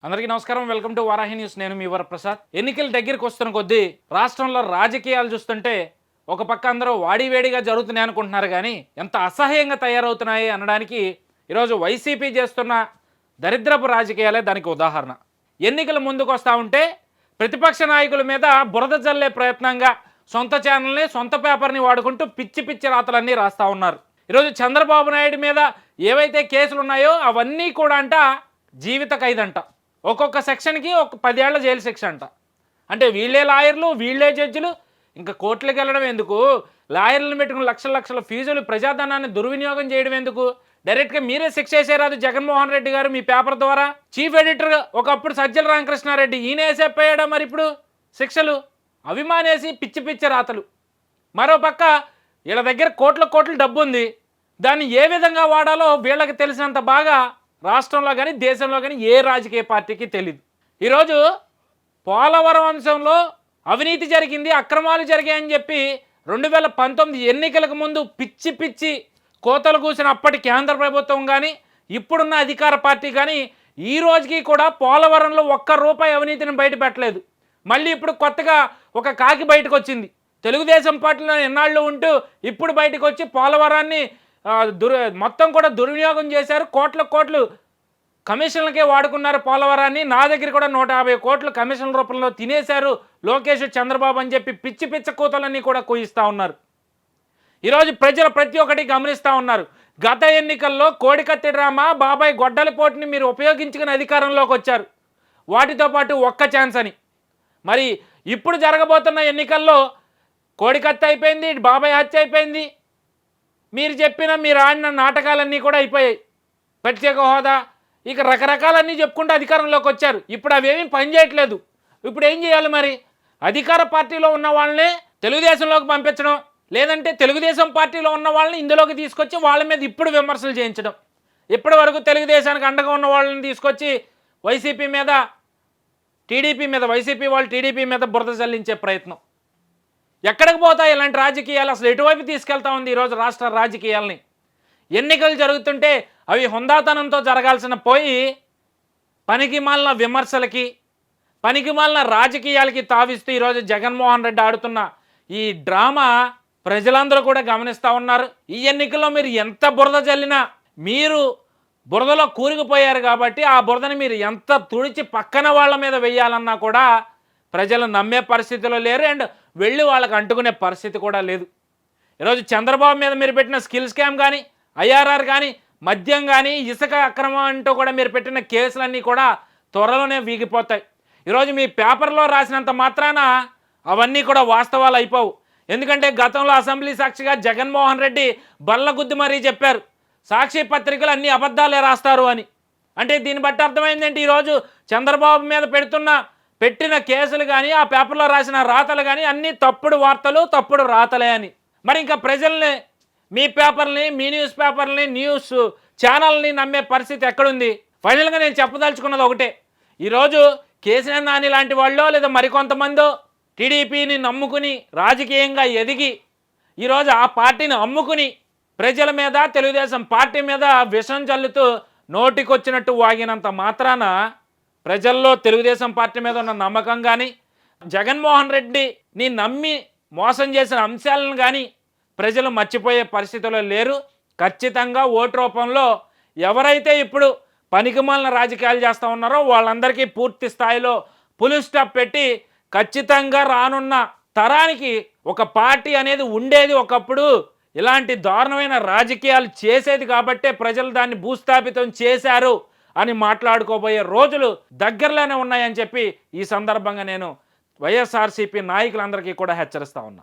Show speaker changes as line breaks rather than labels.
అందరికీ నమస్కారం. Welcome to Varahi news. నేను మీ వరప్రసాద్. ఎన్నికల దగ్గరికి వస్తున్న కొద్దీ రాష్ట్రంలో రాజకీయాలు చూస్తుంటే ఒక పక్క అందరూ వాడివేడిగా జరుగుతున్నాయి అనుకుంటున్నారు, కానీ ఎంత అసహ్యంగా తయారవుతున్నాయి అనడానికి ఈరోజు వైసీపీ చేస్తున్న దరిద్రపు రాజకీయాలే దానికి ఉదాహరణ. ఎన్నికల ముందుకు వస్తూ ఉంటే ప్రతిపక్ష నాయకుల మీద బురద జల్లే ప్రయత్నంగా సొంత ఛానల్ని, సొంత పేపర్ని వాడుకుంటూ పిచ్చి పిచ్చి రాతలన్నీ రాస్తూ ఉన్నారు. ఈరోజు చంద్రబాబు నాయుడు మీద ఏవైతే కేసులు ఉన్నాయో అవన్నీ కూడా జీవిత ఖైదంట. ఒక్కొక్క సెక్షన్కి ఒక 10 ఏళ్ల జైలు శిక్ష అంట. అంటే వీళ్ళే లాయర్లు, వీళ్ళే జడ్జిలు, ఇంకా కోర్టులకు వెళ్ళడం ఎందుకు? లాయర్లను పెట్టుకుని లక్షల లక్షల ఫీజులు, ప్రజాధనాన్ని దుర్వినియోగం చేయడం ఎందుకు? డైరెక్ట్గా మీరే శిక్ష వేసేరాదు జగన్మోహన్ రెడ్డి గారు మీ పేపర్ ద్వారా. చీఫ్ ఎడిటర్ ఒకప్పుడు సజ్జల రామకృష్ణారెడ్డి, ఈయన వేసేపోయాడా మరి ఇప్పుడు శిక్షలు? అభిమానేసి పిచ్చి పిచ్చి రాతలు. మరోపక్క వీళ్ళ దగ్గర కోట్ల కోట్ల డబ్బు ఉంది, దాన్ని ఏ విధంగా వాడాలో వీళ్ళకి తెలిసినంత బాగా రాష్ట్రంలో కానీ దేశంలో కానీ ఏ రాజకీయ పార్టీకి తెలియదు. ఈరోజు పోలవరం అంశంలో అవినీతి జరిగింది, అక్రమాలు జరిగాయని చెప్పి 2019 ఎన్నికలకు ముందు పిచ్చి పిచ్చి కోతలు కూసిన అప్పటి కేంద్ర ప్రభుత్వం కానీ ఇప్పుడున్న అధికార పార్టీ కానీ ఈ రోజుకి కూడా పోలవరంలో ₹1 అవినీతిని బయట పెట్టలేదు. మళ్ళీ ఇప్పుడు కొత్తగా ఒక కాకి బయటకు వచ్చింది. తెలుగుదేశం పార్టీలో ఎన్నాళ్ళు ఉంటూ ఇప్పుడు బయటకు వచ్చి పోలవరాన్ని మొత్తం కూడా దుర్వినియోగం చేశారు. కోట్ల కోట్లు కమిషన్లకే వాడుకున్నారు పోలవరాన్ని. నా దగ్గర కూడా 150 కోట్లు కమిషన్ రూపంలో తినేశారు లోకేష్, చంద్రబాబు అని చెప్పి పిచ్చి పిచ్చ కూతలన్నీ కూడా కూయిస్తూ ఉన్నారు. ఈరోజు ప్రజలు ప్రతి ఒక్కటి గమనిస్తూ ఉన్నారు. గత ఎన్నికల్లో కోడికత్తి డ్రామా, బాబాయ్ గొడ్డలి పోటుని మీరు ఉపయోగించుకుని అధికారంలోకి వచ్చారు, వాటితో పాటు ఒక్క ఛాన్స్ అని. మరి ఇప్పుడు జరగబోతున్న ఎన్నికల్లో కోడికత్తి అయిపోయింది, బాబాయ్ హత్య అయిపోయింది, మీరు ఆడిన నాటకాలన్నీ కూడా అయిపోయాయి. ప్రత్యేక హోదా, ఇక రకరకాలన్నీ చెప్పుకుంటూ అధికారంలోకి వచ్చారు. ఇప్పుడు అవేమీ పనిచేయట్లేదు. ఇప్పుడు ఏం చేయాలి మరి? అధికార పార్టీలో ఉన్న వాళ్ళనే తెలుగుదేశంలోకి పంపించడం, లేదంటే తెలుగుదేశం పార్టీలో ఉన్న వాళ్ళని ఇందులోకి తీసుకొచ్చి వాళ్ళ మీద ఇప్పుడు విమర్శలు చేయించడం. ఇప్పటి వరకు తెలుగుదేశానికి అండగా ఉన్న వాళ్ళని తీసుకొచ్చి వైసీపీ మీద, టీడీపీ మీద, వైసీపీ వాళ్ళు టీడీపీ మీద బురద చల్లించే ప్రయత్నం. ఎక్కడికి పోతాయి ఇలాంటి రాజకీయాలు? అసలు ఎటువైపు తీసుకెళ్తా ఉంది ఈరోజు రాష్ట్ర రాజకీయాలని? ఎన్నికలు జరుగుతుంటే అవి హుందాతనంతో జరగాల్సిన పోయి పనికిమాలిన విమర్శలకి, పనికిమాలిన రాజకీయాలకి తావిస్తూ ఈరోజు జగన్మోహన్ రెడ్డి ఆడుతున్న ఈ డ్రామా ప్రజలందరూ కూడా గమనిస్తూ ఉన్నారు. ఈ ఎన్నికల్లో మీరు ఎంత బురద జల్లినా మీరు బురదలో కూరుకుపోయారు కాబట్టి ఆ బురదని మీరు ఎంత తుడిచి పక్కన వాళ్ళ మీద వెయ్యాలన్నా కూడా ప్రజలు నమ్మే పరిస్థితిలో లేరు, అండ్ వెళ్ళి వాళ్ళకి అంటుకునే పరిస్థితి కూడా లేదు. ఈరోజు చంద్రబాబు మీద మీరు పెట్టిన స్కిల్ స్కామ్ కానీ, ఐఆర్ఆర్ కానీ, మద్యం కానీ, ఇసుక అక్రమం అంటూ కూడా మీరు పెట్టిన కేసులన్నీ కూడా త్వరలోనే వీగిపోతాయి. ఈరోజు మీ పేపర్లో రాసినంత మాత్రాన అవన్నీ కూడా వాస్తవాలు అయిపోవు. ఎందుకంటే గతంలో అసెంబ్లీ సాక్షిగా జగన్మోహన్ రెడ్డి బల్లగుద్ది మరీ చెప్పారు, సాక్షి పత్రికలు అన్ని అబద్ధాలే రాస్తారు అని. అంటే దీన్ని బట్టి అర్థమైందేంటి? ఈరోజు చంద్రబాబు మీద పెట్టిన కేసులు కానీ, ఆ పేపర్లో రాసిన రాతలు కానీ అన్నీ తప్పుడు వార్తలు, తప్పుడు రాతలే అని. మరి ఇంకా ప్రజల్ని, మీ పేపర్ని, మీ న్యూస్ పేపర్ని, న్యూస్ ఛానల్ని నమ్మే పరిస్థితి ఎక్కడుంది? ఫైనల్గా నేను చెప్పదలుచుకున్నది ఒకటే. ఈరోజు కేసీఆర్ నాని లాంటి వాళ్ళో లేదా మరికొంతమందో టీడీపీని నమ్ముకుని రాజకీయంగా ఎదిగి ఈరోజు ఆ పార్టీని అమ్ముకుని ప్రజల మీద, తెలుగుదేశం పార్టీ మీద విషం చల్లుతూ నోటికొచ్చినట్టు వాగినంత మాత్రాన ప్రజల్లో తెలుగుదేశం పార్టీ మీద ఉన్న నమ్మకం కానీ, జగన్మోహన్ రెడ్డిని నమ్మి మోసం చేసిన అంశాలను కానీ ప్రజలు మర్చిపోయే పరిస్థితిలో లేరు. ఖచ్చితంగా ఓటు రూపంలో ఎవరైతే ఇప్పుడు పనికిమాలిన రాజకీయాలు చేస్తూ ఉన్నారో వాళ్ళందరికీ పూర్తి స్థాయిలో ఫుల్ స్టాప్ పెట్టి ఖచ్చితంగా రానున్న తరానికి ఒక పార్టీ అనేది ఉండేది ఒకప్పుడు, ఇలాంటి దారుణమైన రాజకీయాలు చేసేది కాబట్టే ప్రజలు దాన్ని భూస్థాపితం చేశారు అని మాట్లాడుకోబోయే రోజులు దగ్గరలోనే ఉన్నాయని చెప్పి ఈ సందర్భంగా నేను వైఎస్ఆర్సీపీ నాయకులందరికీ కూడా హెచ్చరిస్తా ఉన్నా.